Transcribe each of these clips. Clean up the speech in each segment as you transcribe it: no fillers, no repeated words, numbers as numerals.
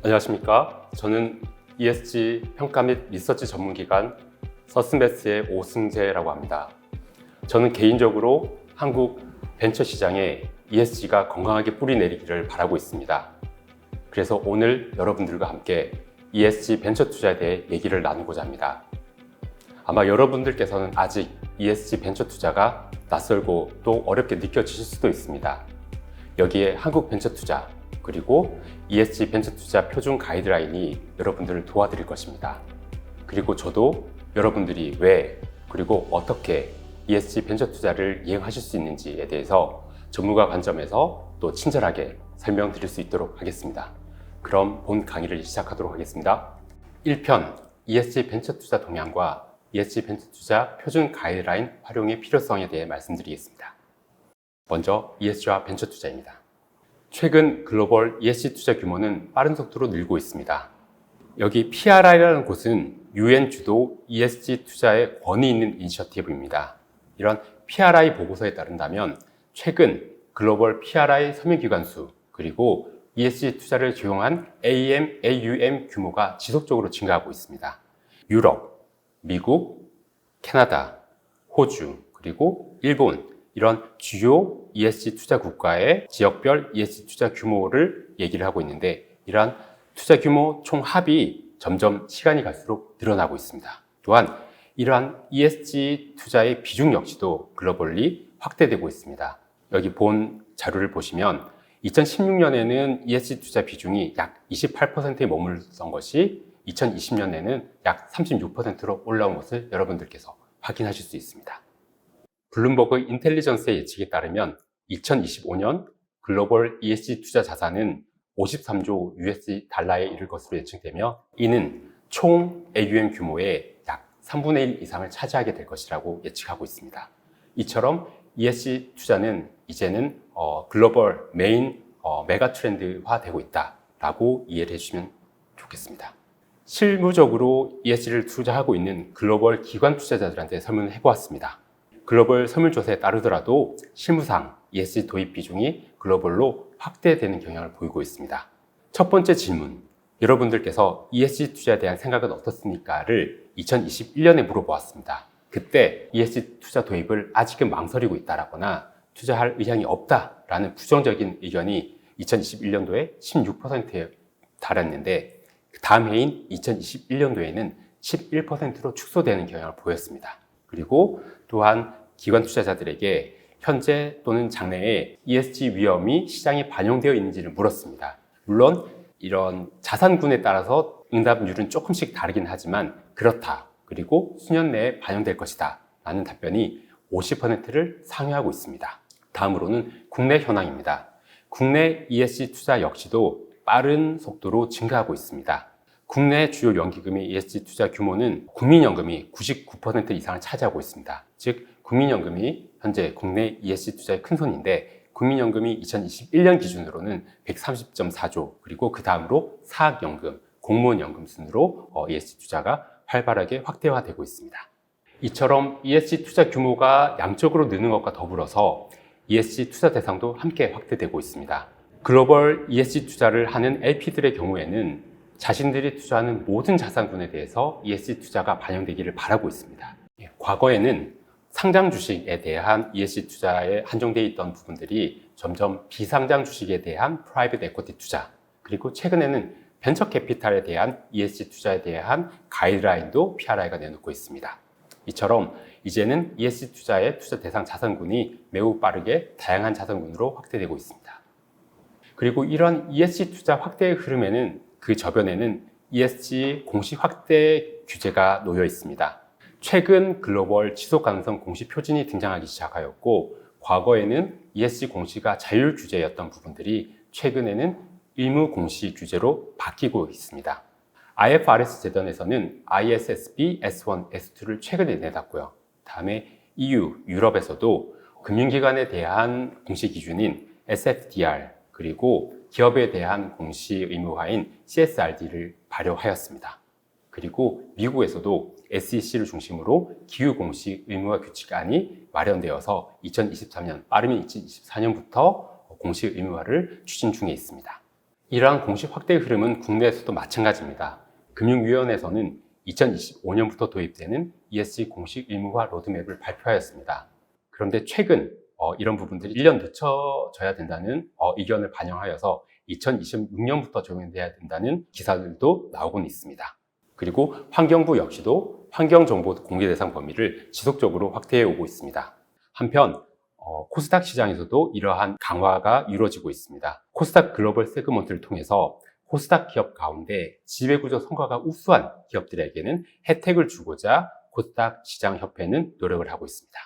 안녕하십니까. 저는 ESG 평가 및 리서치 전문기관 서스메스의 오승재라고 합니다. 저는 개인적으로 한국 벤처 시장에 ESG가 건강하게 뿌리내리기를 바라고 있습니다. 그래서 오늘 여러분들과 함께 ESG 벤처 투자에 대해 얘기를 나누고자 합니다. 아마 여러분들께서는 아직 ESG 벤처 투자가 낯설고 또 어렵게 느껴지실 수도 있습니다. 여기에 한국 벤처 투자 그리고 ESG 벤처 투자 표준 가이드라인이 여러분들을 도와드릴 것입니다. 그리고 저도 여러분들이 왜 그리고 어떻게 ESG 벤처 투자를 이행하실 수 있는지에 대해서 전문가 관점에서 또 친절하게 설명드릴 수 있도록 하겠습니다. 그럼 본 강의를 시작하도록 하겠습니다. 1편 ESG 벤처 투자 동향과 ESG 벤처 투자 표준 가이드라인 활용의 필요성에 대해 말씀드리겠습니다. 먼저 ESG와 벤처 투자입니다. 최근 글로벌 ESG 투자 규모는 빠른 속도로 늘고 있습니다. 여기 PRI라는 곳은 UN 주도 ESG 투자에 권위 있는 이니셔티브입니다. 이런 PRI 보고서에 따른다면 최근 글로벌 PRI 서명기관 수 그리고 ESG 투자를 적용한 AUM 규모가 지속적으로 증가하고 있습니다. 유럽, 미국, 캐나다, 호주, 그리고 일본 이런 주요 ESG 투자 국가의 지역별 ESG 투자 규모를 얘기를 하고 있는데 이러한 투자 규모 총 합이 점점 시간이 갈수록 늘어나고 있습니다. 또한 이러한 ESG 투자의 비중 역시도 글로벌리 확대되고 있습니다. 여기 본 자료를 보시면 2016년에는 ESG 투자 비중이 약 28%에 머물렀던 것이 2020년에는 약 36%로 올라온 것을 여러분들께서 확인하실 수 있습니다. 블룸버그 인텔리전스의 예측에 따르면 2025년 글로벌 ESG 투자 자산은 53조 USD 달러에 이를 것으로 예측되며 이는 총 AUM 규모의 약 3분의 1 이상을 차지하게 될 것이라고 예측하고 있습니다. 이처럼 ESG 투자는 이제는 글로벌 메인 메가 트렌드화 되고 있다라고 이해를 해주시면 좋겠습니다. 실무적으로 ESG를 투자하고 있는 글로벌 기관 투자자들한테 설문을 해보았습니다. 글로벌 설문조사에 따르더라도 실무상 ESG 도입 비중이 글로벌로 확대되는 경향을 보이고 있습니다. 첫 번째 질문, 여러분들께서 ESG 투자에 대한 생각은 어떻습니까?를 2021년에 물어보았습니다. 그때 ESG 투자 도입을 아직은 망설이고 있다라거나 투자할 의향이 없다라는 부정적인 의견이 2021년도에 16%에 달했는데 다음 해인 2021년도에는 11%로 축소되는 경향을 보였습니다. 그리고 또한 기관 투자자들에게 현재 또는 장래에 ESG 위험이 시장에 반영되어 있는지를 물었습니다. 물론 이런 자산군에 따라서 응답률은 조금씩 다르긴 하지만 그렇다. 그리고 수년 내에 반영될 것이다. 라는 답변이 50%를 상회하고 있습니다. 다음으로는 국내 현황입니다. 국내 ESG 투자 역시도 빠른 속도로 증가하고 있습니다. 국내 주요 연기금의 ESG 투자 규모는 국민연금이 99% 이상을 차지하고 있습니다. 즉 국민연금이 현재 국내 ESG 투자의 큰손인데 국민연금이 2021년 기준으로는 130.4조 그리고 그 다음으로 사학연금, 공무원연금 순으로 ESG 투자가 활발하게 확대화되고 있습니다. 이처럼 ESG 투자 규모가 양적으로 느는 것과 더불어서 ESG 투자 대상도 함께 확대되고 있습니다. 글로벌 ESG 투자를 하는 LP들의 경우에는 자신들이 투자하는 모든 자산군에 대해서 ESG 투자가 반영되기를 바라고 있습니다. 과거에는 상장 주식에 대한 ESG 투자에 한정되어 있던 부분들이 점점 비상장 주식에 대한 프라이빗 에쿼티 투자 그리고 최근에는 벤처 캐피탈에 대한 ESG 투자에 대한 가이드라인도 PRI가 내놓고 있습니다. 이처럼 이제는 ESG 투자의 투자 대상 자산군이 매우 빠르게 다양한 자산군으로 확대되고 있습니다. 그리고 이런 ESG 투자 확대의 흐름에는 그 저변에는 ESG 공시 확대 규제가 놓여 있습니다. 최근 글로벌 지속가능성 공시 표준이 등장하기 시작하였고 과거에는 ESG 공시가 자율 규제였던 부분들이 최근에는 의무 공시 규제로 바뀌고 있습니다. IFRS 제도에서는 ISSB S1, S2를 최근에 내놨고요. 다음에 EU, 유럽에서도 금융기관에 대한 공시 기준인 SFDR 그리고 기업에 대한 공시 의무화인 CSRD를 발효하였습니다. 그리고 미국에서도 SEC를 중심으로 기후 공시 의무화 규칙안이 마련되어서 2023년, 빠르면 2024년부터 공시 의무화를 추진 중에 있습니다. 이러한 공식 확대 흐름은 국내에서도 마찬가지입니다. 금융위원회에서는 2025년부터 도입되는 ESG 공식 의무화 로드맵을 발표하였습니다. 그런데 최근 이런 부분들이 1년 늦춰져야 된다는 의견을 반영하여서 2026년부터 적용돼야 된다는 기사들도 나오곤 있습니다. 그리고 환경부 역시도 환경정보 공개 대상 범위를 지속적으로 확대해 오고 있습니다. 한편 코스닥 시장에서도 이러한 강화가 이루어지고 있습니다. 코스닥 글로벌 세그먼트를 통해서 코스닥 기업 가운데 지배구조 성과가 우수한 기업들에게는 혜택을 주고자 코스닥 시장협회는 노력을 하고 있습니다.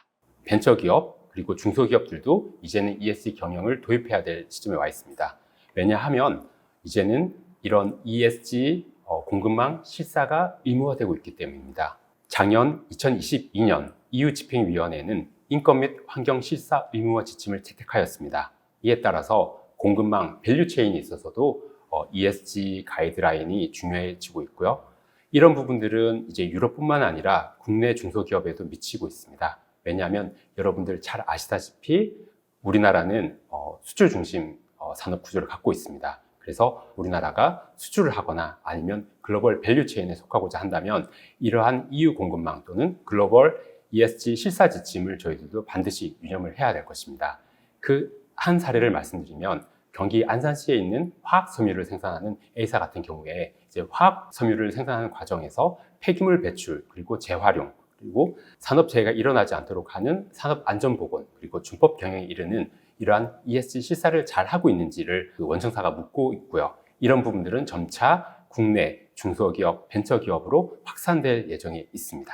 벤처기업 그리고 중소기업들도 이제는 ESG 경영을 도입해야 될 시점에 와 있습니다. 왜냐하면 이제는 이런 ESG 공급망 실사가 의무화되고 있기 때문입니다. 작년 2022년 EU 집행위원회는 인권 및 환경 실사 의무화 지침을 채택하였습니다. 이에 따라서 공급망 밸류체인에 있어서도 ESG 가이드라인이 중요해지고 있고요. 이런 부분들은 이제 유럽뿐만 아니라 국내 중소기업에도 미치고 있습니다. 왜냐하면 여러분들 잘 아시다시피 우리나라는 수출 중심 산업 구조를 갖고 있습니다. 그래서 우리나라가 수출을 하거나 아니면 글로벌 밸류체인에 속하고자 한다면 이러한 EU 공급망 또는 글로벌 ESG 실사 지침을 저희들도 반드시 유념을 해야 될 것입니다. 그 한 사례를 말씀드리면 경기 안산시에 있는 화학 섬유를 생산하는 A사 같은 경우에 이제 화학 섬유를 생산하는 과정에서 폐기물 배출 그리고 재활용 그리고 산업재해가 일어나지 않도록 하는 산업안전보건 그리고 준법 경영에 이르는 이러한 ESG 실사를 잘 하고 있는지를 원청사가 묻고 있고요. 이런 부분들은 점차 국내 중소기업, 벤처기업으로 확산될 예정이 있습니다.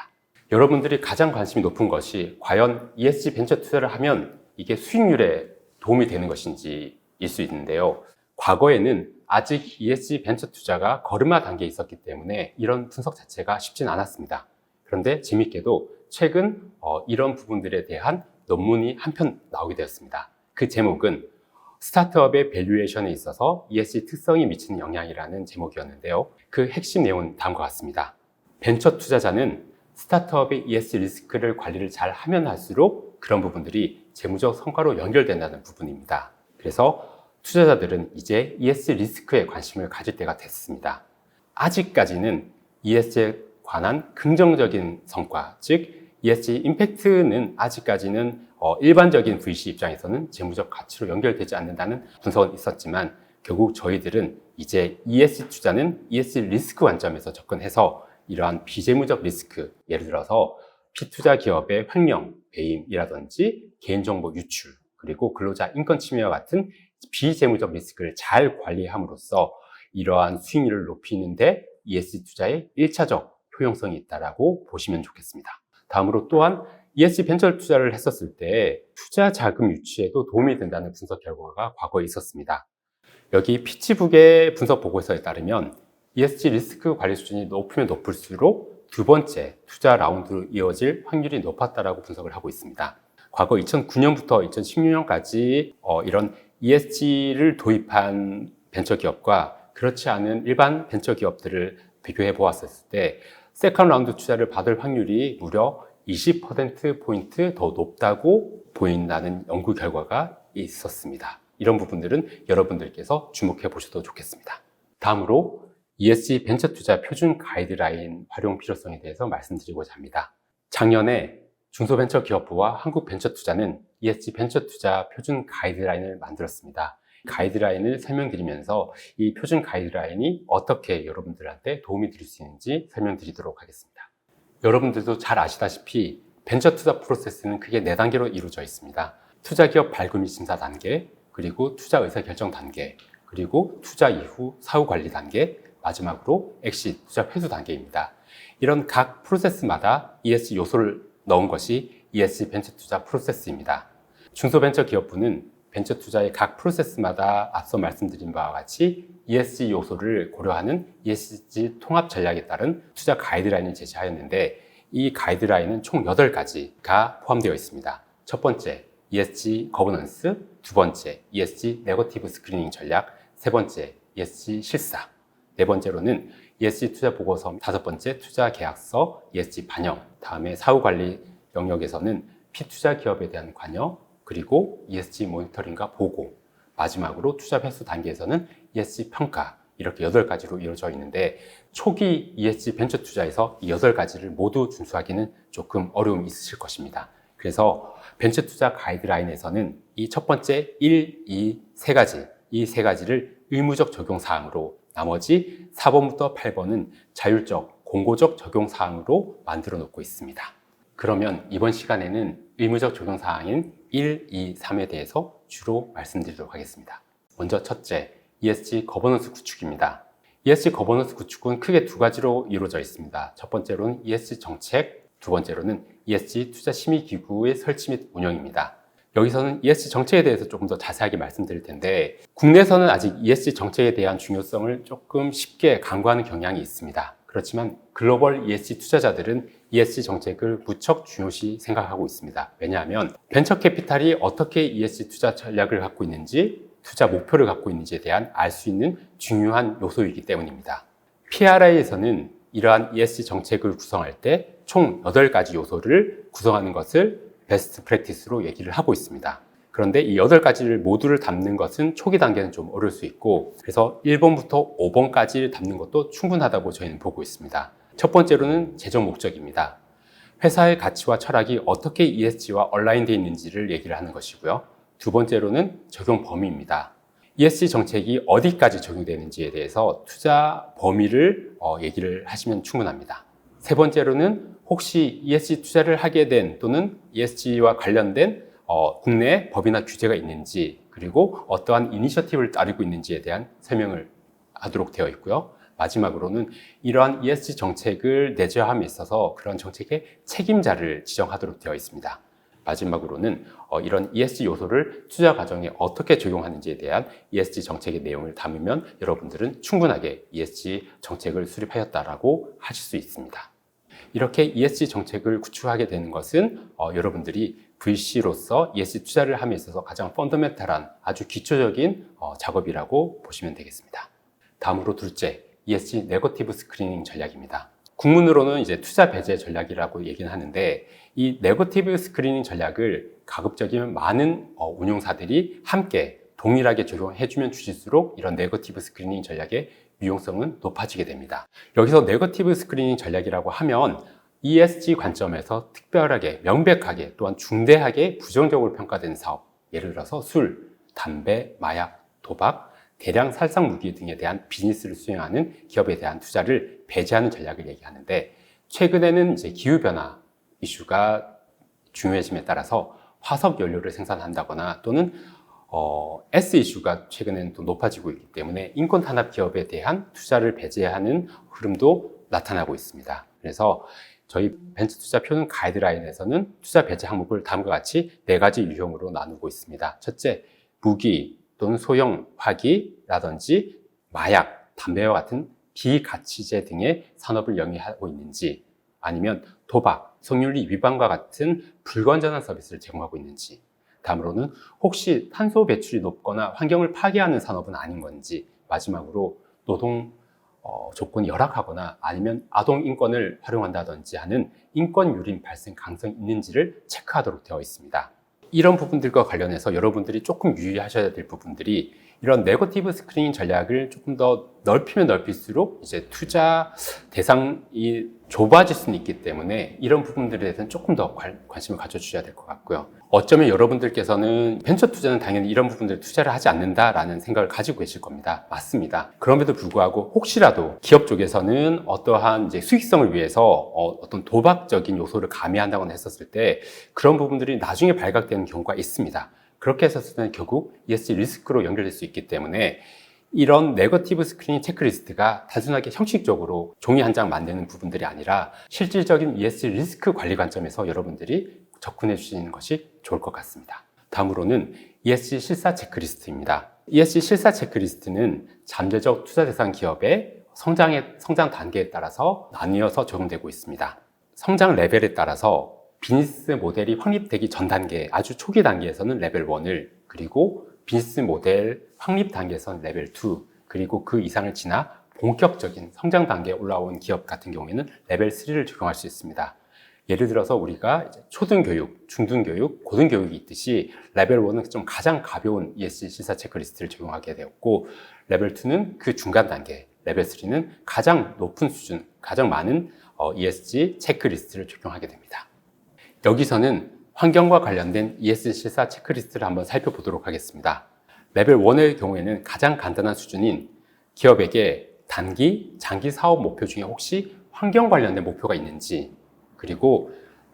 여러분들이 가장 관심이 높은 것이 과연 ESG 벤처 투자를 하면 이게 수익률에 도움이 되는 것인지 일 수 있는데요. 과거에는 아직 ESG 벤처 투자가 걸음마 단계에 있었기 때문에 이런 분석 자체가 쉽진 않았습니다. 그런데 재밌게도 최근 이런 부분들에 대한 논문이 한 편 나오게 되었습니다. 그 제목은 스타트업의 밸류에이션에 있어서 ESG 특성이 미치는 영향이라는 제목이었는데요. 그 핵심 내용은 다음과 같습니다. 벤처 투자자는 스타트업의 ESG 리스크를 관리를 잘 하면 할수록 그런 부분들이 재무적 성과로 연결된다는 부분입니다. 그래서 투자자들은 이제 ESG 리스크에 관심을 가질 때가 됐습니다. 아직까지는 ESG에 관한 긍정적인 성과, 즉 ESG 임팩트는 아직까지는 일반적인 VC 입장에서는 재무적 가치로 연결되지 않는다는 분석은 있었지만 결국 저희들은 이제 ESG 투자는 ESG 리스크 관점에서 접근해서 이러한 비재무적 리스크, 예를 들어서 피투자 기업의 횡령, 배임이라든지 개인정보 유출, 그리고 근로자 인권 침해와 같은 비재무적 리스크를 잘 관리함으로써 이러한 수익률을 높이는데 ESG 투자의 1차적 효용성이 있다고 보시면 좋겠습니다. 다음으로 또한 ESG 벤처 투자를 했었을 때 투자 자금 유치에도 도움이 된다는 분석 결과가 과거에 있었습니다. 여기 피치북의 분석 보고서에 따르면 ESG 리스크 관리 수준이 높으면 높을수록 두 번째 투자 라운드로 이어질 확률이 높았다라고 분석을 하고 있습니다. 과거 2009년부터 2016년까지 이런 ESG를 도입한 벤처기업과 그렇지 않은 일반 벤처기업들을 비교해 보았을 때 세컨드 라운드 투자를 받을 확률이 무려 20%포인트 더 높다고 보인다는 연구 결과가 있었습니다. 이런 부분들은 여러분들께서 주목해 보셔도 좋겠습니다. 다음으로 ESG 벤처 투자 표준 가이드라인 활용 필요성에 대해서 말씀드리고자 합니다. 작년에 중소벤처기업부와 한국벤처투자는 ESG 벤처 투자 표준 가이드라인을 만들었습니다. 가이드라인을 설명드리면서 이 표준 가이드라인이 어떻게 여러분들한테 도움이 될 수 있는지 설명드리도록 하겠습니다. 여러분들도 잘 아시다시피 벤처 투자 프로세스는 크게 4단계로 이루어져 있습니다. 투자기업 발굴 및 심사 단계, 그리고 투자 의사결정 단계, 그리고 투자 이후 사후 관리 단계, 마지막으로 엑시트 투자 회수 단계입니다. 이런 각 프로세스마다 ESG 요소를 넣은 것이 ESG 벤처 투자 프로세스입니다. 중소벤처기업부는 벤처 투자의 각 프로세스마다 앞서 말씀드린 바와 같이 ESG 요소를 고려하는 ESG 통합 전략에 따른 투자 가이드라인을 제시하였는데 이 가이드라인은 총 8가지가 포함되어 있습니다. 첫 번째, ESG 거버넌스, 두 번째, ESG 네거티브 스크리닝 전략, 세 번째, ESG 실사, 네 번째로는 ESG 투자 보고서, 다섯 번째, 투자 계약서, ESG 반영, 다음에 사후 관리 영역에서는 피투자 기업에 대한 관여, 그리고 ESG 모니터링과 보고, 마지막으로 투자 회수 단계에서는 ESG 평가, 이렇게 8가지로 이루어져 있는데 초기 ESG 벤처 투자에서 이 8가지를 모두 준수하기는 조금 어려움이 있으실 것입니다. 그래서 벤처 투자 가이드라인에서는 이 첫 번째 1, 2, 3가지, 이 3가지를 의무적 적용 사항으로, 나머지 4번부터 8번은 자율적, 공고적 적용 사항으로 만들어 놓고 있습니다. 그러면 이번 시간에는 의무적 적용 사항인 1, 2, 3에 대해서 주로 말씀드리도록 하겠습니다. 먼저 첫째, ESG 거버넌스 구축입니다. ESG 거버넌스 구축은 크게 2가지로 이루어져 있습니다. 첫 번째로는 ESG 정책, 두 번째로는 ESG 투자 심의 기구의 설치 및 운영입니다. 여기서는 ESG 정책에 대해서 조금 더 자세하게 말씀드릴 텐데, 국내에서는 아직 ESG 정책에 대한 중요성을 조금 쉽게 간과하는 경향이 있습니다. 그렇지만 글로벌 ESG 투자자들은 ESG 정책을 무척 중요시 생각하고 있습니다. 왜냐하면 벤처 캐피탈이 어떻게 ESG 투자 전략을 갖고 있는지, 투자 목표를 갖고 있는지에 대한 알 수 있는 중요한 요소이기 때문입니다. PRI에서는 이러한 ESG 정책을 구성할 때 총 8가지 요소를 구성하는 것을 베스트 프랙티스로 얘기를 하고 있습니다. 그런데 이 8가지를 모두를 담는 것은 초기 단계는 좀 어려울 수 있고, 그래서 1번부터 5번까지 담는 것도 충분하다고 저희는 보고 있습니다. 첫 번째로는 재정 목적입니다. 회사의 가치와 철학이 어떻게 ESG와 얼라인되어 있는지를 얘기를 하는 것이고요. 두 번째로는 적용 범위입니다. ESG 정책이 어디까지 적용되는지에 대해서 투자 범위를 얘기를 하시면 충분합니다. 세 번째로는 혹시 ESG 투자를 하게 된 또는 ESG와 관련된 국내 법이나 규제가 있는지, 그리고 어떠한 이니셔티브를 따르고 있는지에 대한 설명을 하도록 되어 있고요. 마지막으로는 이러한 ESG 정책을 내재함에 있어서 그런 정책의 책임자를 지정하도록 되어 있습니다. 마지막으로는 이런 ESG 요소를 투자 과정에 어떻게 적용하는지에 대한 ESG 정책의 내용을 담으면 여러분들은 충분하게 ESG 정책을 수립하였다라고 하실 수 있습니다. 이렇게 ESG 정책을 구축하게 되는 것은 여러분들이 VC로서 ESG 투자를 함에 있어서 가장 펀더멘탈한 아주 기초적인 작업이라고 보시면 되겠습니다. 다음으로 둘째, ESG 네거티브 스크리닝 전략입니다. 국문으로는 이제 투자 배제 전략이라고 얘기는 하는데, 이 네거티브 스크리닝 전략을 가급적이면 많은 운용사들이 함께 동일하게 적용해주면 주실수록 이런 네거티브 스크리닝 전략의 유용성은 높아지게 됩니다. 여기서 네거티브 스크리닝 전략이라고 하면 ESG 관점에서 특별하게, 명백하게, 또한 중대하게 부정적으로 평가되는 사업, 예를 들어서 술, 담배, 마약, 도박, 대량 살상 무기 등에 대한 비즈니스를 수행하는 기업에 대한 투자를 배제하는 전략을 얘기하는데, 최근에는 이제 기후변화 이슈가 중요해짐에 따라서 화석 연료를 생산한다거나 또는 S 이슈가 최근에는 또 높아지고 있기 때문에 인권 탄압 기업에 대한 투자를 배제하는 흐름도 나타나고 있습니다. 그래서 저희 벤처 투자 표준 가이드라인에서는 투자 배제 항목을 다음과 같이 4가지 유형으로 나누고 있습니다. 첫째, 무기 또는 소형 화기라든지 마약, 담배와 같은 비가치제 등의 산업을 영위하고 있는지, 아니면 도박, 성윤리 위반과 같은 불건전한 서비스를 제공하고 있는지, 다음으로는 혹시 탄소 배출이 높거나 환경을 파괴하는 산업은 아닌 건지, 마지막으로 노동 조건이 열악하거나 아니면 아동 인권을 활용한다든지 하는 인권 유린 발생 가능성이 있는지를 체크하도록 되어 있습니다. 이런 부분들과 관련해서 여러분들이 조금 유의하셔야 될 부분들이, 이런 네거티브 스크리닝 전략을 조금 더 넓히면 넓힐수록 이제 투자 대상이 좁아질 수는 있기 때문에 이런 부분들에 대해서는 조금 더 관심을 가져주셔야 될 것 같고요. 어쩌면 여러분들께서는 벤처 투자는 당연히 이런 부분들 투자를 하지 않는다라는 생각을 가지고 계실 겁니다. 맞습니다. 그럼에도 불구하고 혹시라도 기업 쪽에서는 어떠한 이제 수익성을 위해서 어떤 도박적인 요소를 가미한다거나 했었을 때 그런 부분들이 나중에 발각되는 경우가 있습니다. 그렇게 했었을 때는 결국 ESG 리스크로 연결될 수 있기 때문에 이런 네거티브 스크리닝 체크리스트가 단순하게 형식적으로 종이 한 장 만드는 부분들이 아니라 실질적인 ESG 리스크 관리 관점에서 여러분들이 접근해 주시는 것이 좋을 것 같습니다. 다음으로는 ESG 실사 체크리스트입니다. ESG 실사 체크리스트는 잠재적 투자 대상 기업의 성장 단계에 따라서 나뉘어서 적용되고 있습니다. 성장 레벨에 따라서 비즈니스 모델이 확립되기 전 단계, 아주 초기 단계에서는 레벨 1을, 그리고 비즈니스 모델 확립 단계에서는 레벨 2, 그리고 그 이상을 지나 본격적인 성장 단계에 올라온 기업 같은 경우에는 레벨 3를 적용할 수 있습니다. 예를 들어서 우리가 이제 초등교육, 중등교육, 고등교육이 있듯이 레벨 1은 좀 가장 가벼운 ESG 실사 체크리스트를 적용하게 되었고, 레벨 2는 그 중간 단계, 레벨 3는 가장 높은 수준, 가장 많은 ESG 체크리스트를 적용하게 됩니다. 여기서는 환경과 관련된 ESG 실사 체크리스트를 한번 살펴보도록 하겠습니다. 레벨 1의 경우에는 가장 간단한 수준인 기업에게 단기, 장기 사업 목표 중에 혹시 환경 관련된 목표가 있는지, 그리고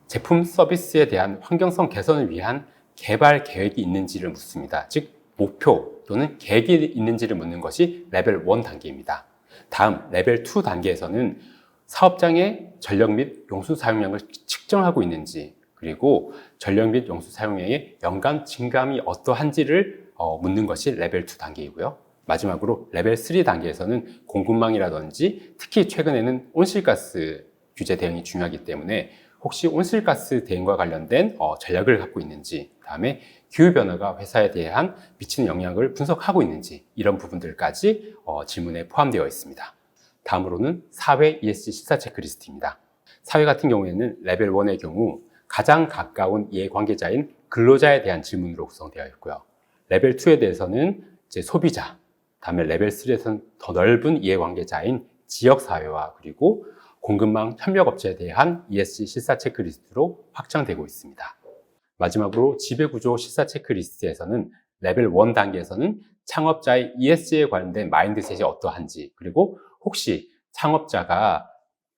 제품 서비스에 대한 환경성 개선을 위한 개발 계획이 있는지를 묻습니다. 즉, 목표 또는 계획이 있는지를 묻는 것이 레벨 1 단계입니다. 다음 레벨 2 단계에서는 사업장의 전력 및 용수 사용량을 측정하고 있는지, 그리고 전력 및 용수 사용량의 연간 증감이 어떠한지를 묻는 것이 레벨 2 단계이고요. 마지막으로 레벨 3 단계에서는 공급망이라든지 특히 최근에는 온실가스 규제 대응이 중요하기 때문에 혹시 온실가스 대응과 관련된 전략을 갖고 있는지, 다음에 기후변화가 회사에 대한 미치는 영향을 분석하고 있는지, 이런 부분들까지 질문에 포함되어 있습니다. 다음으로는 사회 ESG 실사 체크리스트입니다. 사회 같은 경우에는 레벨 1의 경우 가장 가까운 이해관계자인 근로자에 대한 질문으로 구성되어 있고요. 레벨 2에 대해서는 이제 소비자, 다음에 레벨 3에서는 더 넓은 이해관계자인 지역사회와 그리고 공급망 협력업체에 대한 ESG 실사 체크리스트로 확장되고 있습니다. 마지막으로 지배구조 실사 체크리스트에서는 레벨 1 단계에서는 창업자의 ESG에 관련된 마인드셋이 어떠한지, 그리고 혹시 창업자가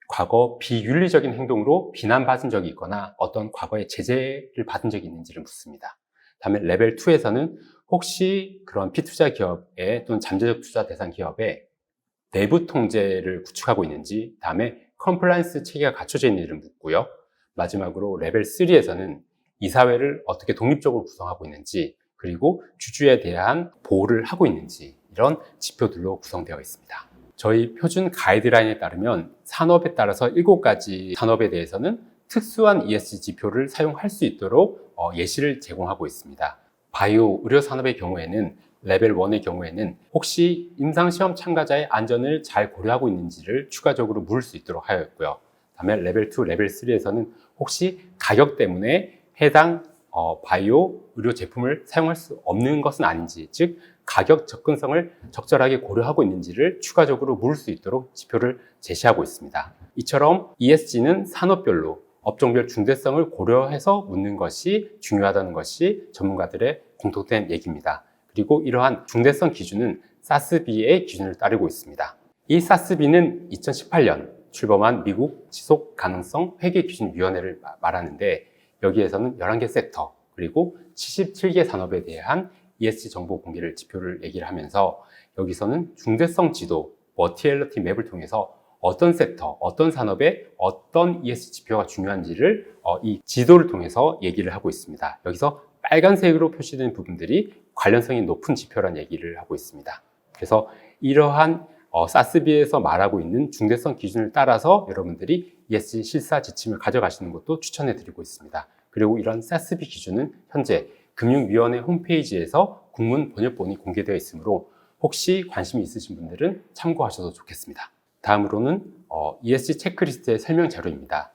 과거 비윤리적인 행동으로 비난받은 적이 있거나 어떤 과거의 제재를 받은 적이 있는지를 묻습니다. 다음에 레벨 2에서는 혹시 그런 피투자 기업에 또는 잠재적 투자 대상 기업에 내부 통제를 구축하고 있는지, 다음에 컴플라이언스 체계가 갖춰져 있는지를 묻고요. 마지막으로 레벨 3에서는 이사회를 어떻게 독립적으로 구성하고 있는지, 그리고 주주에 대한 보호를 하고 있는지, 이런 지표들로 구성되어 있습니다. 저희 표준 가이드라인에 따르면 산업에 따라서 7가지 산업에 대해서는 특수한 ESG 지표를 사용할 수 있도록 예시를 제공하고 있습니다. 바이오, 의료 산업의 경우에는 레벨 1의 경우에는 혹시 임상시험 참가자의 안전을 잘 고려하고 있는지를 추가적으로 물을 수 있도록 하였고요. 다음에 레벨 2, 레벨 3에서는 혹시 가격 때문에 해당 바이오, 의료 제품을 사용할 수 없는 것은 아닌지, 즉 가격 접근성을 적절하게 고려하고 있는지를 추가적으로 물을 수 있도록 지표를 제시하고 있습니다. 이처럼 ESG는 산업별로 업종별 중대성을 고려해서 묻는 것이 중요하다는 것이 전문가들의 공통된 얘기입니다. 그리고 이러한 중대성 기준은 사스비의 기준을 따르고 있습니다. 이 사스비는 2018년 출범한 미국 지속가능성회계기준위원회를 말하는데, 여기에서는 11개 섹터 그리고 77개 산업에 대한 ESG 정보 공개를 지표를 얘기를 하면서, 여기서는 중대성 지도, 머티리얼리티 맵을 통해서 어떤 섹터, 어떤 산업에 어떤 ESG 지표가 중요한지를 이 지도를 통해서 얘기를 하고 있습니다. 여기서 빨간색으로 표시된 부분들이 관련성이 높은 지표라는 얘기를 하고 있습니다. 그래서 이러한 사스비에서 말하고 있는 중대성 기준을 따라서 여러분들이 ESG 실사 지침을 가져가시는 것도 추천해 드리고 있습니다. 그리고 이런 사스비 기준은 현재 금융위원회 홈페이지에서 국문 번역본이 공개되어 있으므로 혹시 관심이 있으신 분들은 참고하셔도 좋겠습니다. 다음으로는 ESG 체크리스트의 설명 자료입니다.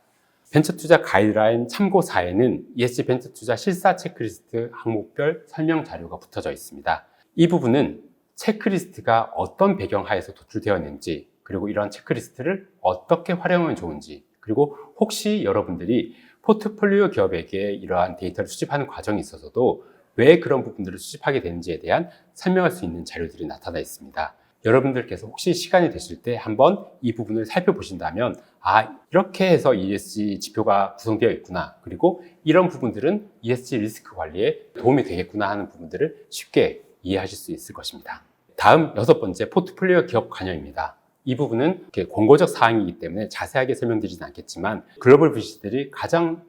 벤처투자 가이드라인 참고사에는 ESG 벤처투자 실사 체크리스트 항목별 설명 자료가 붙어져 있습니다. 이 부분은 체크리스트가 어떤 배경하에서 도출되었는지, 그리고 이러한 체크리스트를 어떻게 활용하면 좋은지, 그리고 혹시 여러분들이 포트폴리오 기업에게 이러한 데이터를 수집하는 과정이 있어서도 왜 그런 부분들을 수집하게 되는지에 대한 설명할 수 있는 자료들이 나타나 있습니다. 여러분들께서 혹시 시간이 되실 때 한번 이 부분을 살펴보신다면, 이렇게 해서 ESG 지표가 구성되어 있구나, 그리고 이런 부분들은 ESG 리스크 관리에 도움이 되겠구나 하는 부분들을 쉽게 이해하실 수 있을 것입니다. 다음 6번째, 포트폴리오 기업 관여입니다. 이 부분은 권고적 사항이기 때문에 자세하게 설명드리진 않겠지만, 글로벌 VC들이 가장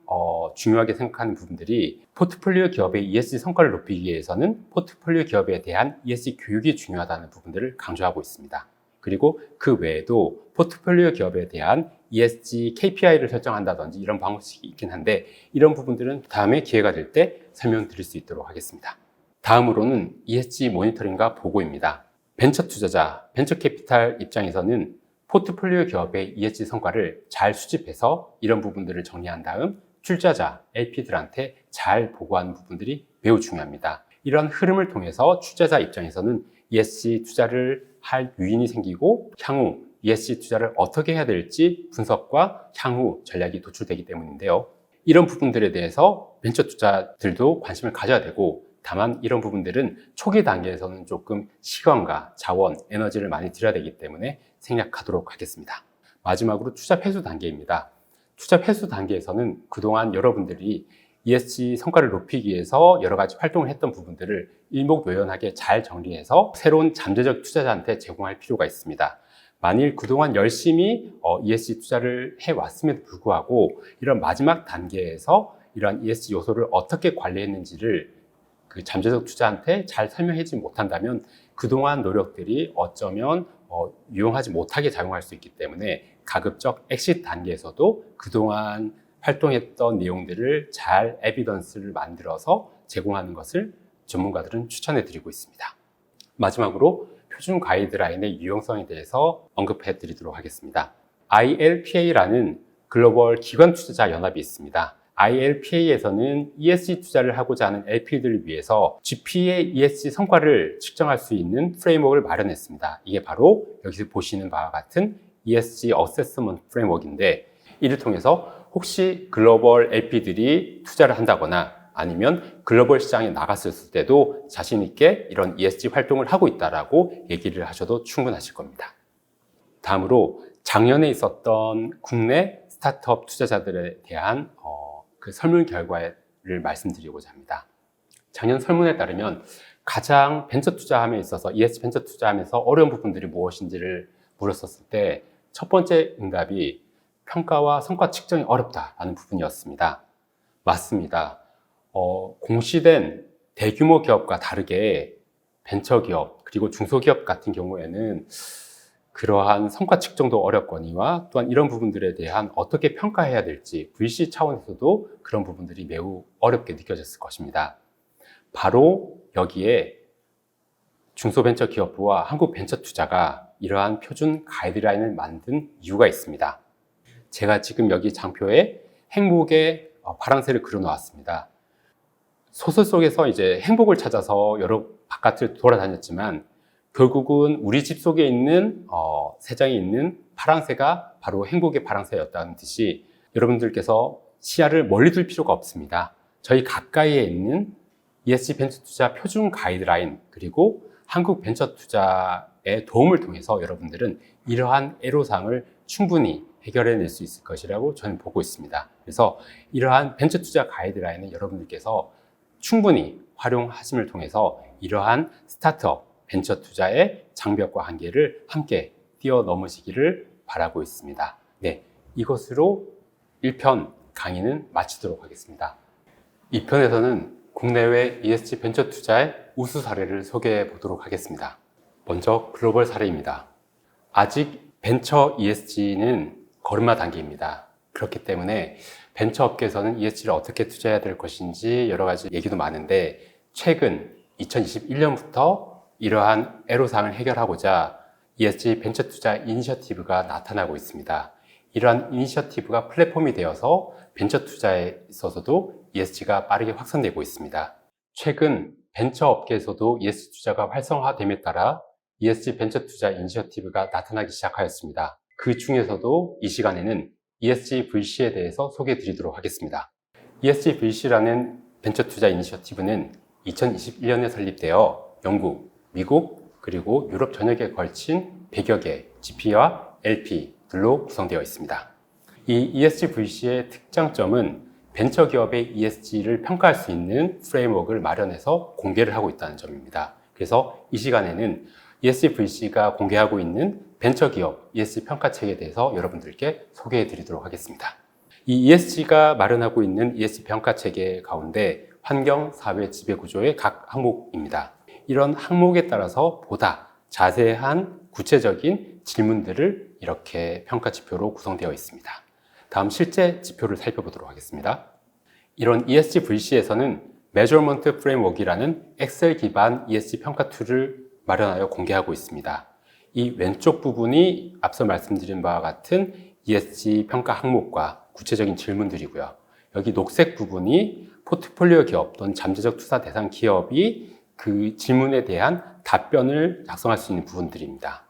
중요하게 생각하는 부분들이 포트폴리오 기업의 ESG 성과를 높이기 위해서는 포트폴리오 기업에 대한 ESG 교육이 중요하다는 부분들을 강조하고 있습니다. 그리고 그 외에도 포트폴리오 기업에 대한 ESG KPI를 설정한다든지 이런 방식이 있긴 한데, 이런 부분들은 다음에 기회가 될 때 설명드릴 수 있도록 하겠습니다. 다음으로는 ESG 모니터링과 보고입니다. 벤처 투자자, 벤처 캐피탈 입장에서는 포트폴리오 기업의 ESG 성과를 잘 수집해서 이런 부분들을 정리한 다음 출자자, LP들한테 잘 보고하는 부분들이 매우 중요합니다. 이런 흐름을 통해서 출자자 입장에서는 ESG 투자를 할 유인이 생기고 향후 ESG 투자를 어떻게 해야 될지 분석과 향후 전략이 도출되기 때문인데요. 이런 부분들에 대해서 벤처 투자들도 관심을 가져야 되고, 다만 이런 부분들은 초기 단계에서는 조금 시간과 자원, 에너지를 많이 들여야 되기 때문에 생략하도록 하겠습니다. 마지막으로 투자 회수 단계입니다. 투자 회수 단계에서는 그동안 여러분들이 ESG 성과를 높이기 위해서 여러 가지 활동을 했던 부분들을 일목요연하게 잘 정리해서 새로운 잠재적 투자자한테 제공할 필요가 있습니다. 만일 그동안 열심히 ESG 투자를 해왔음에도 불구하고 이런 마지막 단계에서 이런 ESG 요소를 어떻게 관리했는지를 그 잠재적 투자한테 잘 설명하지 못한다면 그동안 노력들이 어쩌면 유용하지 못하게 작용할 수 있기 때문에 가급적 엑시트 단계에서도 그동안 활동했던 내용들을 잘 에비던스를 만들어서 제공하는 것을 전문가들은 추천해 드리고 있습니다. 마지막으로 표준 가이드라인의 유용성에 대해서 언급해 드리도록 하겠습니다. ILPA라는 글로벌 기관 투자자 연합이 있습니다. ILPA에서는 ESG 투자를 하고자 하는 LP들을 위해서 GP의 ESG 성과를 측정할 수 있는 프레임워크를 마련했습니다. 이게 바로 여기서 보시는 바와 같은 ESG 어세스먼트 프레임워크인데, 이를 통해서 혹시 글로벌 LP들이 투자를 한다거나 아니면 글로벌 시장에 나갔을 때도 자신 있게 이런 ESG 활동을 하고 있다라고 얘기를 하셔도 충분하실 겁니다. 다음으로 작년에 있었던 국내 스타트업 투자자들에 대한 그 설문 결과를 말씀드리고자 합니다. 작년 설문에 따르면 가장 벤처 투자함에 있어서 ESG 벤처 투자하면서 어려운 부분들이 무엇인지를 물었었을 때 첫 번째 응답이 평가와 성과 측정이 어렵다라는 부분이었습니다. 맞습니다. 공시된 대규모 기업과 다르게 벤처기업 그리고 중소기업 같은 경우에는 그러한 성과 측정도 어렵거니와 또한 이런 부분들에 대한 어떻게 평가해야 될지 VC 차원에서도 그런 부분들이 매우 어렵게 느껴졌을 것입니다. 바로 여기에 중소벤처기업부와 한국벤처투자가 이러한 표준 가이드라인을 만든 이유가 있습니다. 제가 지금 여기 장표에 행복의 파랑새를 그려 놓았습니다. 소설 속에서 이제 행복을 찾아서 여러 바깥을 돌아다녔지만 결국은 우리 집 속에 있는 새장에 있는 파랑새가 바로 행복의 파랑새였다는 듯이 여러분들께서 시야를 멀리 둘 필요가 없습니다. 저희 가까이에 있는 ESG 벤처투자 표준 가이드라인 그리고 한국 벤처투자의 도움을 통해서 여러분들은 이러한 애로사항을 충분히 해결해낼 수 있을 것이라고 저는 보고 있습니다. 그래서 이러한 벤처투자 가이드라인을 여러분들께서 충분히 활용하심을 통해서 이러한 스타트업 벤처투자의 장벽과 한계를 함께 뛰어넘으시기를 바라고 있습니다. 네, 이것으로 1편 강의는 마치도록 하겠습니다. 2편에서는 국내외 ESG 벤처 투자의 우수 사례를 소개해 보도록 하겠습니다. 먼저 글로벌 사례입니다. 아직 벤처 ESG는 걸음마 단계입니다. 그렇기 때문에 벤처 업계에서는 ESG를 어떻게 투자해야 될 것인지 여러 가지 얘기도 많은데, 최근 2021년부터 이러한 애로사항을 해결하고자 ESG 벤처 투자 이니셔티브가 나타나고 있습니다. 이러한 이니셔티브가 플랫폼이 되어서 벤처 투자에 있어서도 ESG가 빠르게 확산되고 있습니다. 최근 벤처 업계에서도 ESG 투자가 활성화됨에 따라 ESG 벤처 투자 이니셔티브가 나타나기 시작하였습니다. 그 중에서도 이 시간에는 ESG VC에 대해서 소개해 드리도록 하겠습니다. ESG VC라는 벤처 투자 이니셔티브는 2021년에 설립되어 영국, 미국, 그리고 유럽 전역에 걸친 100여 개 GP와 LP들로 구성되어 있습니다. 이 ESG VC의 특장점은 벤처기업의 ESG를 평가할 수 있는 프레임워크를 마련해서 공개를 하고 있다는 점입니다. 그래서 이 시간에는 ESG VC가 공개하고 있는 벤처기업 ESG 평가책에 대해서 여러분들께 소개해 드리도록 하겠습니다. 이 ESG가 마련하고 있는 ESG 평가체계 가운데 환경, 사회, 지배구조의 각 항목입니다. 이런 항목에 따라서 보다 자세한 구체적인 질문들을 이렇게 평가 지표로 구성되어 있습니다. 다음 실제 지표를 살펴보도록 하겠습니다. 이런 ESG VC에서는 메저먼트 프레임워크라는 엑셀 기반 ESG 평가 툴을 마련하여 공개하고 있습니다. 이 왼쪽 부분이 앞서 말씀드린 바와 같은 ESG 평가 항목과 구체적인 질문들이고요. 여기 녹색 부분이 포트폴리오 기업 또는 잠재적 투자 대상 기업이 그 질문에 대한 답변을 작성할 수 있는 부분들입니다.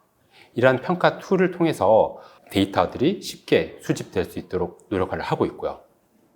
이러한 평가 툴을 통해서 데이터들이 쉽게 수집될 수 있도록 노력을 하고 있고요.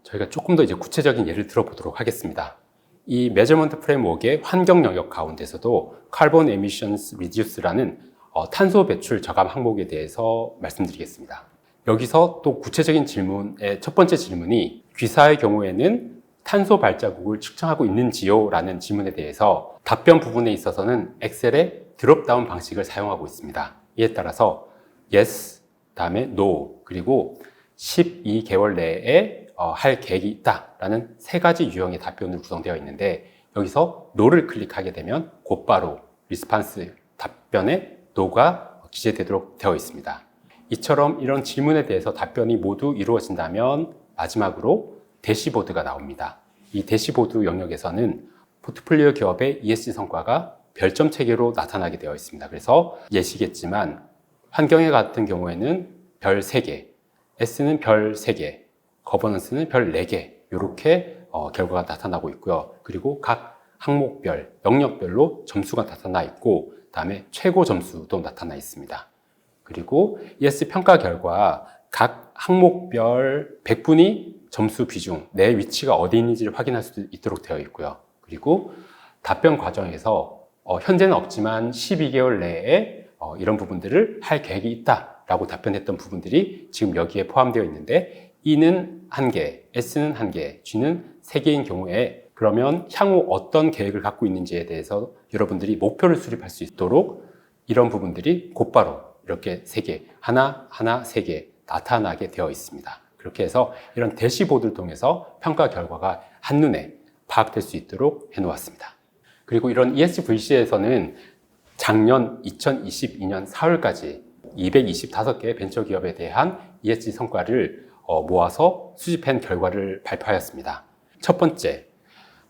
저희가 조금 더 이제 구체적인 예를 들어보도록 하겠습니다. 이 메저먼트 프레임워크의 환경 영역 가운데서도 Carbon Emissions Reduce라는 탄소 배출 저감 항목에 대해서 말씀드리겠습니다. 여기서 또 구체적인 질문의 첫 번째 질문이 귀사의 경우에는 탄소 발자국을 측정하고 있는지요? 라는 질문에 대해서 답변 부분에 있어서는 엑셀의 드롭다운 방식을 사용하고 있습니다. 이에 따라서 yes, 다음에 no, 그리고 12개월 내에 할 계획이 있다라는 세 가지 유형의 답변으로 구성되어 있는데 여기서 no를 클릭하게 되면 곧바로 리스판스 답변에 no가 기재되도록 되어 있습니다. 이처럼 이런 질문에 대해서 답변이 모두 이루어진다면 마지막으로 대시보드가 나옵니다. 이 대시보드 영역에서는 포트폴리오 기업의 ESG 성과가 별점 체계로 나타나게 되어 있습니다. 그래서 예시겠지만 환경에 같은 경우에는 별 3개, S는 별 3개, 거버넌스는 별 4개 이렇게 결과가 나타나고 있고요. 그리고 각 항목별, 영역별로 점수가 나타나 있고 그다음에 최고 점수도 나타나 있습니다. 그리고 ESG 평가 결과 각 항목별 100분위 점수 비중, 내 위치가 어디 있는지를 확인할 수 있도록 되어 있고요. 그리고 답변 과정에서 현재는 없지만 12개월 내에 이런 부분들을 할 계획이 있다라고 답변했던 부분들이 지금 여기에 포함되어 있는데 E는 1개, S는 1개, G는 3개인 경우에 그러면 향후 어떤 계획을 갖고 있는지에 대해서 여러분들이 목표를 수립할 수 있도록 이런 부분들이 곧바로 이렇게 3개, 하나, 3개 나타나게 되어 있습니다. 그렇게 해서 이런 대시보드를 통해서 평가 결과가 한눈에 파악될 수 있도록 해놓았습니다. 그리고 이런 ESG-VC에서는 작년 2022년 4월까지 225개의 벤처기업에 대한 ESG 성과를 모아서 수집한 결과를 발표하였습니다. 첫 번째,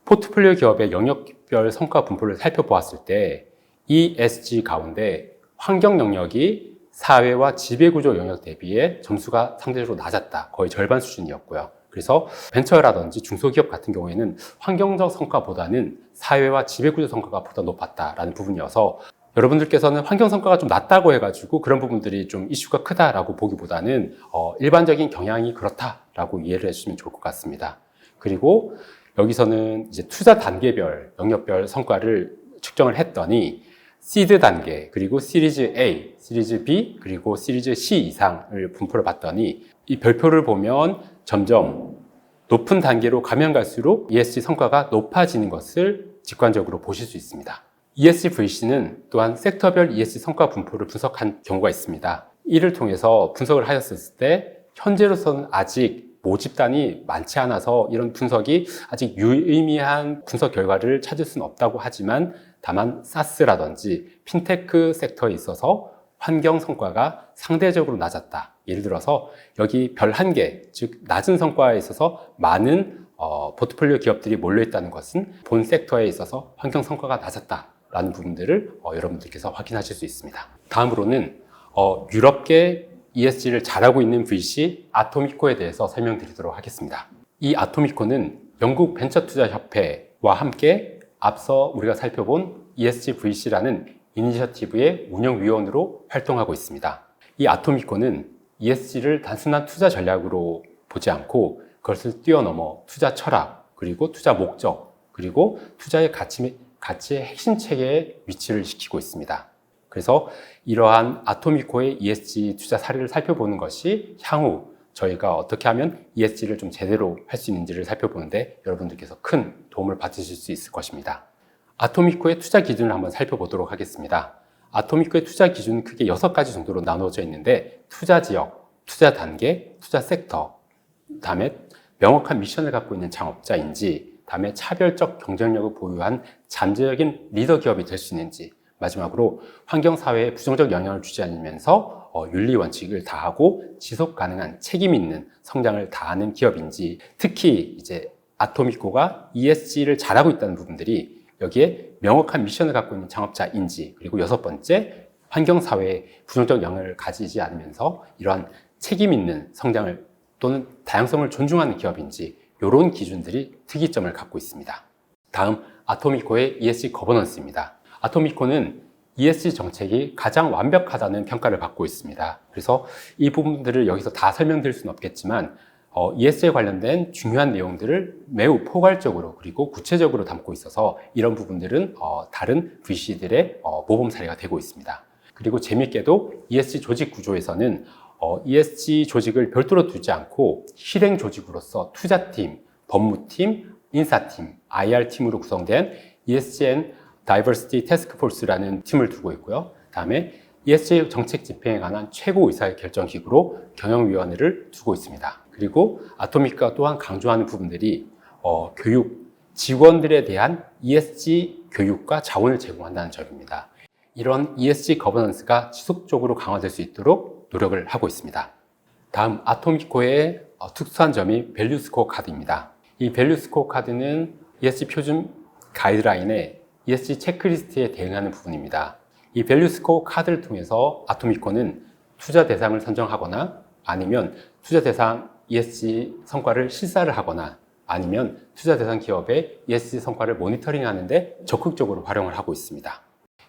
포트폴리오 기업의 영역별 성과 분포를 살펴보았을 때 ESG 가운데 환경 영역이 사회와 지배구조 영역 대비에 점수가 상대적으로 낮았다. 거의 절반 수준이었고요. 그래서 벤처라든지 중소기업 같은 경우에는 환경적 성과보다는 사회와 지배구조 성과가 보다 높았다라는 부분이어서 여러분들께서는 환경 성과가 좀 낮다고 해가지고 그런 부분들이 좀 이슈가 크다라고 보기보다는 일반적인 경향이 그렇다라고 이해를 해주시면 좋을 것 같습니다. 그리고 여기서는 이제 투자 단계별, 영역별 성과를 측정을 했더니 시드 단계, 그리고 시리즈 A, 시리즈 B, 그리고 시리즈 C 이상을 분포를 봤더니 이 별표를 보면 점점 높은 단계로 가면 갈수록 ESG 성과가 높아지는 것을 직관적으로 보실 수 있습니다. ESG-VC는 또한 섹터별 ESG 성과 분포를 분석한 경우가 있습니다. 이를 통해서 분석을 하였을 때 현재로서는 아직 모집단이 많지 않아서 이런 분석이 아직 유의미한 분석 결과를 찾을 수는 없다고 하지만 다만 사스라든지 핀테크 섹터에 있어서 환경 성과가 상대적으로 낮았다. 예를 들어서 여기 별 1개, 즉 낮은 성과에 있어서 많은 포트폴리오 기업들이 몰려있다는 것은 본 섹터에 있어서 환경 성과가 낮았다라는 부분들을 여러분들께서 확인하실 수 있습니다. 다음으로는 유럽계 ESG를 잘하고 있는 VC 아토미코에 대해서 설명드리도록 하겠습니다. 이 아토미코는 영국 벤처투자협회와 함께 앞서 우리가 살펴본 ESG-VC라는 이니셔티브의 운영위원으로 활동하고 있습니다. 이 아토미코는 ESG를 단순한 투자 전략으로 보지 않고 그것을 뛰어넘어 투자 철학, 그리고 투자 목적, 그리고 투자의 가치의 핵심 체계에 위치를 시키고 있습니다. 그래서 이러한 아토미코의 ESG 투자 사례를 살펴보는 것이 향후 저희가 어떻게 하면 ESG를 좀 제대로 할 수 있는지를 살펴보는데 여러분들께서 큰 도움을 받으실 수 있을 것입니다. 아토미코의 투자 기준을 한번 살펴보도록 하겠습니다. 아토미코의 투자 기준은 크게 6가지 정도로 나누어져 있는데 투자 지역, 투자 단계, 투자 섹터, 다음에 명확한 미션을 갖고 있는 창업자인지, 다음에 차별적 경쟁력을 보유한 잠재적인 리더 기업이 될 수 있는지, 마지막으로 환경사회에 부정적 영향을 주지 않으면서 윤리 원칙을 다하고 지속 가능한 책임 있는 성장을 다하는 기업인지, 특히 이제 아토미코가 ESG를 잘하고 있다는 부분들이 여기에 명확한 미션을 갖고 있는 창업자인지, 그리고 6번째, 환경사회에 부정적 영향을 가지지 않으면서 이러한 책임 있는 성장을 또는 다양성을 존중하는 기업인지 이런 기준들이 특이점을 갖고 있습니다. 다음 아토미코의 ESG 거버넌스입니다. 아토미코는 ESG 정책이 가장 완벽하다는 평가를 받고 있습니다. 그래서 이 부분들을 여기서 다 설명드릴 수는 없겠지만 ESG에 관련된 중요한 내용들을 매우 포괄적으로 그리고 구체적으로 담고 있어서 이런 부분들은 다른 VC들의 모범 사례가 되고 있습니다. 그리고 재밌게도 ESG 조직 구조에서는 ESG 조직을 별도로 두지 않고 실행 조직으로서 투자팀, 법무팀, 인사팀, IR팀으로 구성된 ESG Diversity Task Force라는 팀을 두고 있고요. 다음에 ESG 정책 집행에 관한 최고 의사의 결정 기구로 경영위원회를 두고 있습니다. 그리고 아토미코가 또한 강조하는 부분들이 교육, 직원들에 대한 ESG 교육과 자원을 제공한다는 점입니다. 이런 ESG 거버넌스가 지속적으로 강화될 수 있도록 노력을 하고 있습니다. 다음 아토미코의 특수한 점이 밸류 스코어 카드입니다. 이 밸류 스코어 카드는 ESG 표준 가이드라인에 ESG 체크리스트에 대응하는 부분입니다. 이 밸류 스코어 카드를 통해서 아토미코는 투자 대상을 선정하거나 아니면 투자 대상 ESG 성과를 실사를 하거나 아니면 투자 대상 기업의 ESG 성과를 모니터링 하는데 적극적으로 활용을 하고 있습니다.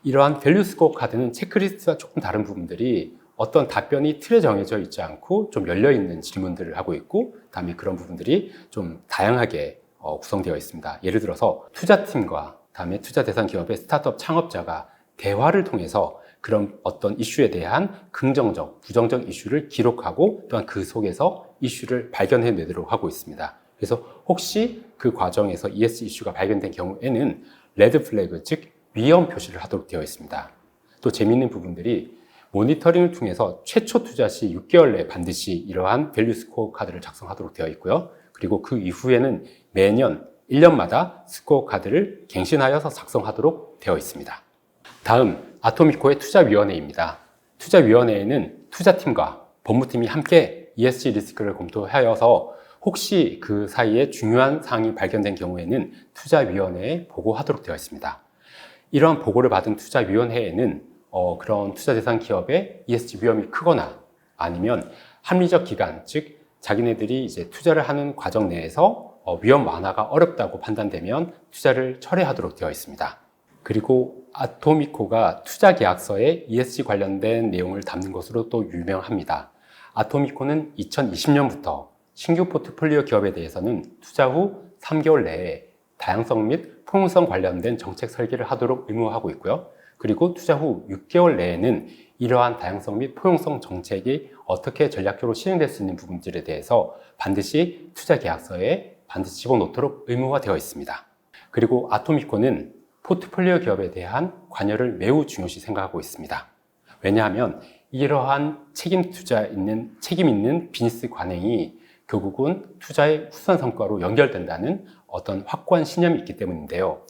이러한 밸류 스코어 카드는 체크리스트와 조금 다른 부분들이 어떤 답변이 틀에 정해져 있지 않고 좀 열려있는 질문들을 하고 있고 다음에 그런 부분들이 좀 다양하게 구성되어 있습니다. 예를 들어서 투자팀과 다음에 투자 대상 기업의 스타트업 창업자가 대화를 통해서 그런 어떤 이슈에 대한 긍정적, 부정적 이슈를 기록하고 또한 그 속에서 이슈를 발견해내도록 하고 있습니다. 그래서 혹시 그 과정에서 ESG 이슈가 발견된 경우에는 레드 플래그, 즉 위험 표시를 하도록 되어 있습니다. 또 재미있는 부분들이 모니터링을 통해서 최초 투자 시 6개월 내에 반드시 이러한 밸류 스코어 카드를 작성하도록 되어 있고요. 그리고 그 이후에는 매년 1년마다 스코어 카드를 갱신하여서 작성하도록 되어 있습니다. 다음 아토미코의 투자위원회입니다. 투자위원회에는 투자팀과 법무팀이 함께 ESG 리스크를 검토하여서 혹시 그 사이에 중요한 사항이 발견된 경우에는 투자위원회에 보고하도록 되어 있습니다. 이러한 보고를 받은 투자위원회에는 그런 투자 대상 기업의 ESG 위험이 크거나 아니면 합리적 기간, 즉 자기네들이 이제 투자를 하는 과정 내에서 위험 완화가 어렵다고 판단되면 투자를 철회하도록 되어 있습니다. 그리고 아토미코가 투자 계약서에 ESG 관련된 내용을 담는 것으로 또 유명합니다. 아토미코는 2020년부터 신규 포트폴리오 기업에 대해서는 투자 후 3개월 내에 다양성 및 포용성 관련된 정책 설계를 하도록 의무화하고 있고요. 그리고 투자 후 6개월 내에는 이러한 다양성 및 포용성 정책이 어떻게 전략적으로 실행될 수 있는 부분들에 대해서 반드시 투자 계약서에 반드시 집어넣도록 의무화되어 있습니다. 그리고 아토미코는 포트폴리오 기업에 대한 관여를 매우 중요시 생각하고 있습니다. 왜냐하면 이러한 책임 있는 비즈니스 관행이 결국은 투자의 후순 성과로 연결된다는 어떤 확고한 신념이 있기 때문인데요.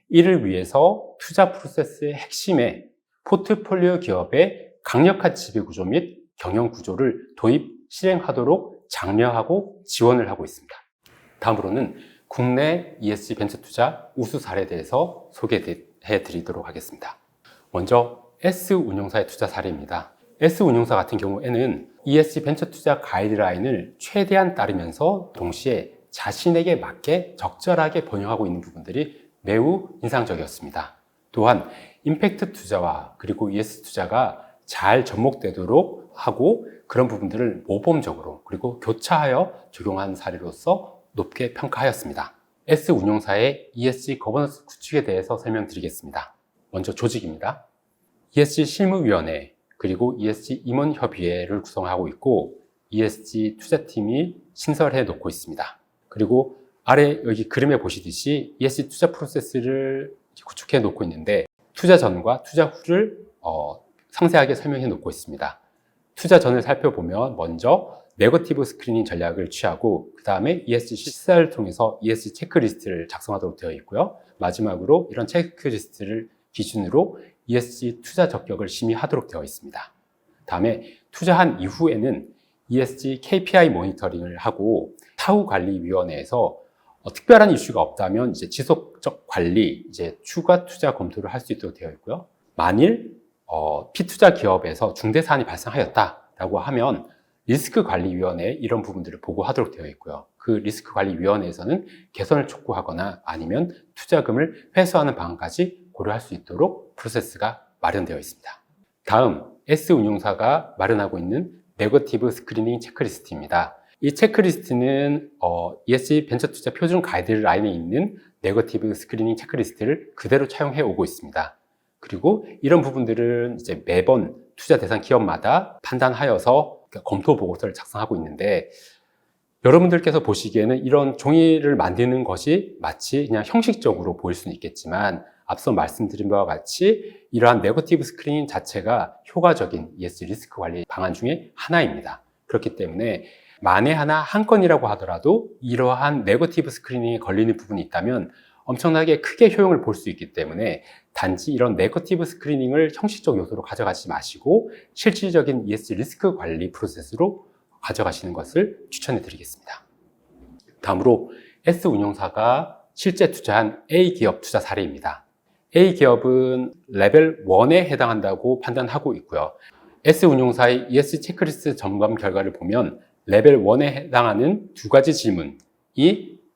이를 위해서 투자 프로세스의 핵심에 포트폴리오 기업의 강력한 지배구조 및 경영 구조를 도입, 실행하도록 장려하고 지원을 하고 있습니다. 다음으로는 국내 ESG 벤처 투자 우수 사례에 대해서 소개해 드리도록 하겠습니다. 먼저 S운용사의 투자 사례입니다. S운용사 같은 경우에는 ESG 벤처 투자 가이드라인을 최대한 따르면서 동시에 자신에게 맞게 적절하게 번영하고 있는 부분들이 매우 인상적이었습니다. 또한 임팩트 투자와 그리고 ESG 투자가 잘 접목되도록 하고 그런 부분들을 모범적으로 그리고 교차하여 적용한 사례로서 높게 평가하였습니다. S운용사의 ESG 거버넌스 구축에 대해서 설명드리겠습니다. 먼저 조직입니다. ESG 실무위원회 그리고 ESG 임원협의회를 구성하고 있고 ESG 투자팀이 신설해 놓고 있습니다. 그리고 아래 여기 그림에 보시듯이 ESG 투자 프로세스를 구축해 놓고 있는데 투자 전과 투자 후를 상세하게 설명해 놓고 있습니다. 투자 전을 살펴보면 먼저 네거티브 스크리닝 전략을 취하고 그 다음에 ESG 실사를 통해서 ESG 체크리스트를 작성하도록 되어 있고요. 마지막으로 이런 체크리스트를 기준으로 ESG 투자 적격을 심의하도록 되어 있습니다. 다음에 투자한 이후에는 ESG KPI 모니터링을 하고 사후관리위원회에서 특별한 이슈가 없다면 이제 지속적 관리, 이제 추가 투자 검토를 할 수 있도록 되어 있고요. 만일 피투자 기업에서 중대 사안이 발생하였다라고 하면 리스크관리위원회에 이런 부분들을 보고하도록 되어 있고요. 그 리스크관리위원회에서는 개선을 촉구하거나 아니면 투자금을 회수하는 방안까지 고려할 수 있도록 프로세스가 마련되어 있습니다. 다음, S운용사가 마련하고 있는 네거티브 스크리닝 체크리스트입니다. 이 체크리스트는 ESG 벤처투자 표준 가이드라인에 있는 네거티브 스크리닝 체크리스트를 그대로 차용해 오고 있습니다. 그리고 이런 부분들은 이제 매번 투자 대상 기업마다 판단하여서 검토 보고서를 작성하고 있는데, 여러분들께서 보시기에는 이런 종이를 만드는 것이 마치 그냥 형식적으로 보일 수는 있겠지만, 앞서 말씀드린 바와 같이 이러한 네거티브 스크리닝 자체가 효과적인 ESG 리스크 관리 방안 중에 하나입니다. 그렇기 때문에 만에 하나 한 건이라고 하더라도 이러한 네거티브 스크리닝에 걸리는 부분이 있다면 엄청나게 크게 효용을 볼 수 있기 때문에, 단지 이런 네거티브 스크리닝을 형식적 요소로 가져가지 마시고 실질적인 ESG 리스크 관리 프로세스로 가져가시는 것을 추천해 드리겠습니다. 다음으로 S운용사가 실제 투자한 A기업 투자 사례입니다. A기업은 레벨 1에 해당한다고 판단하고 있고요. S운용사의 ESG 체크리스트 점검 결과를 보면 레벨 1에 해당하는 두 가지 질문이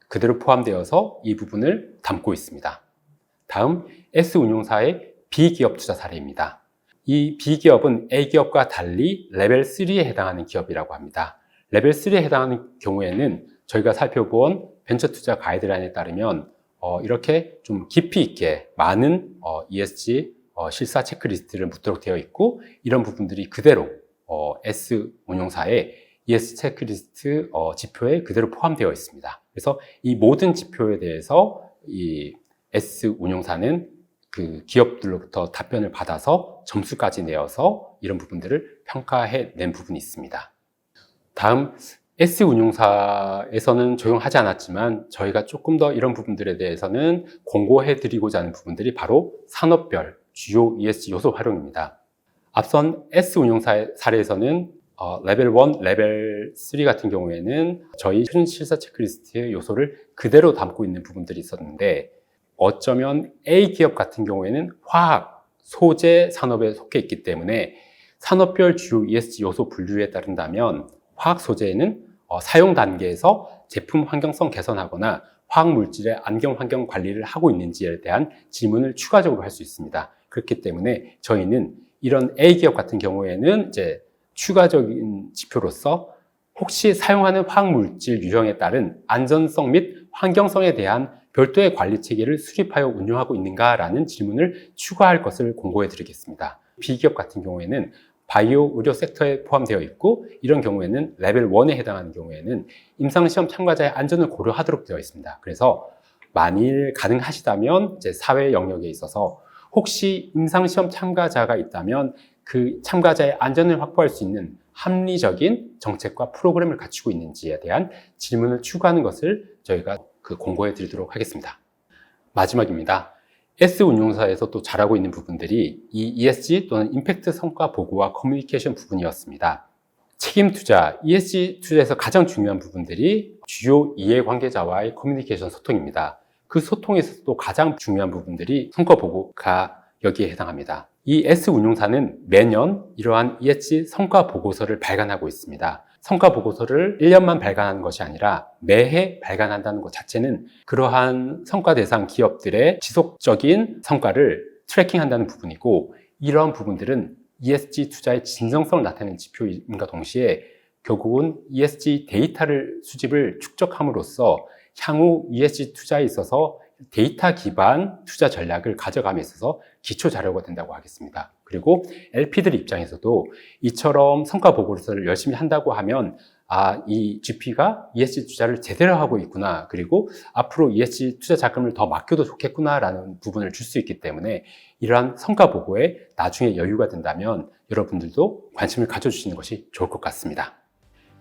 그대로 포함되어서 이 부분을 담고 있습니다. 다음, S운용사의 B기업 투자 사례입니다. 이 B기업은 A기업과 달리 레벨 3에 해당하는 기업이라고 합니다. 레벨 3에 해당하는 경우에는 저희가 살펴본 벤처투자 가이드라인에 따르면 이렇게 좀 깊이 있게 많은 ESG 실사 체크리스트를 묻도록 되어 있고, 이런 부분들이 그대로 S운용사의 ESG 체크리스트 지표에 그대로 포함되어 있습니다. 그래서 이 모든 지표에 대해서 이 S운용사는 그 기업들로부터 답변을 받아서 점수까지 내어서 이런 부분들을 평가해 낸 부분이 있습니다. 다음, S운용사에서는 적용하지 않았지만 저희가 조금 더 이런 부분들에 대해서는 공고해 드리고자 하는 부분들이 바로 산업별 주요 ESG 요소 활용입니다. 앞선 S운용사의 사례에서는 레벨 1, 레벨 3 같은 경우에는 저희 표준 실사 체크리스트의 요소를 그대로 담고 있는 부분들이 있었는데, 어쩌면 A기업 같은 경우에는 화학, 소재 산업에 속해 있기 때문에 산업별 주요 ESG 요소 분류에 따른다면 화학 소재에는 사용 단계에서 제품 환경성 개선하거나 화학 물질의 안경 환경 관리를 하고 있는지에 대한 질문을 추가적으로 할 수 있습니다. 그렇기 때문에 저희는 이런 A기업 같은 경우에는 이제 추가적인 지표로서 혹시 사용하는 화학 물질 유형에 따른 안전성 및 환경성에 대한 별도의 관리 체계를 수립하여 운영하고 있는가라는 질문을 추가할 것을 공고해 드리겠습니다. B기업 같은 경우에는 바이오 의료 섹터에 포함되어 있고, 이런 경우에는 레벨 1에 해당하는 경우에는 임상시험 참가자의 안전을 고려하도록 되어 있습니다. 그래서 만일 가능하시다면 이제 사회 영역에 있어서 혹시 임상시험 참가자가 있다면 그 참가자의 안전을 확보할 수 있는 합리적인 정책과 프로그램을 갖추고 있는지에 대한 질문을 추구하는 것을 저희가 공고해 드리도록 하겠습니다. 마지막입니다. S운용사에서 또 잘하고 있는 부분들이 이 ESG 또는 임팩트 성과 보고와 커뮤니케이션 부분이었습니다. 책임 투자, ESG 투자에서 가장 중요한 부분들이 주요 이해관계자와의 커뮤니케이션 소통입니다. 그 소통에서도 가장 중요한 부분들이 성과 보고가 여기에 해당합니다. 이 S운용사는 매년 이러한 ESG 성과 보고서를 발간하고 있습니다. 성과 보고서를 1년만 발간하는 것이 아니라 매해 발간한다는 것 자체는 그러한 성과 대상 기업들의 지속적인 성과를 트래킹한다는 부분이고, 이러한 부분들은 ESG 투자의 진정성을 나타내는 지표임과 동시에 결국은 ESG 데이터를 수집을 축적함으로써 향후 ESG 투자에 있어서 데이터 기반 투자 전략을 가져감에 있어서 기초 자료가 된다고 하겠습니다. 그리고 LP들 입장에서도 이처럼 성과 보고서를 열심히 한다고 하면 이 GP가 ESG 투자를 제대로 하고 있구나, 그리고 앞으로 ESG 투자 자금을 더 맡겨도 좋겠구나라는 부분을 줄 수 있기 때문에 이러한 성과 보고에 나중에 여유가 된다면 여러분들도 관심을 가져주시는 것이 좋을 것 같습니다.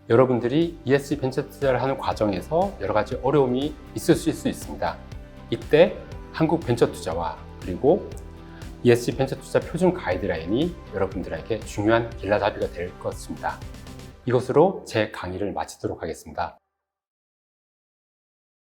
여러분들이 ESG 벤처 투자를 하는 과정에서 여러 가지 어려움이 있으실 수 있습니다. 이때 한국 벤처 투자와 그리고 ESG 벤처 투자 표준 가이드라인이 여러분들에게 중요한 길라잡이가 될 것입니다. 이것으로 제 강의를 마치도록 하겠습니다.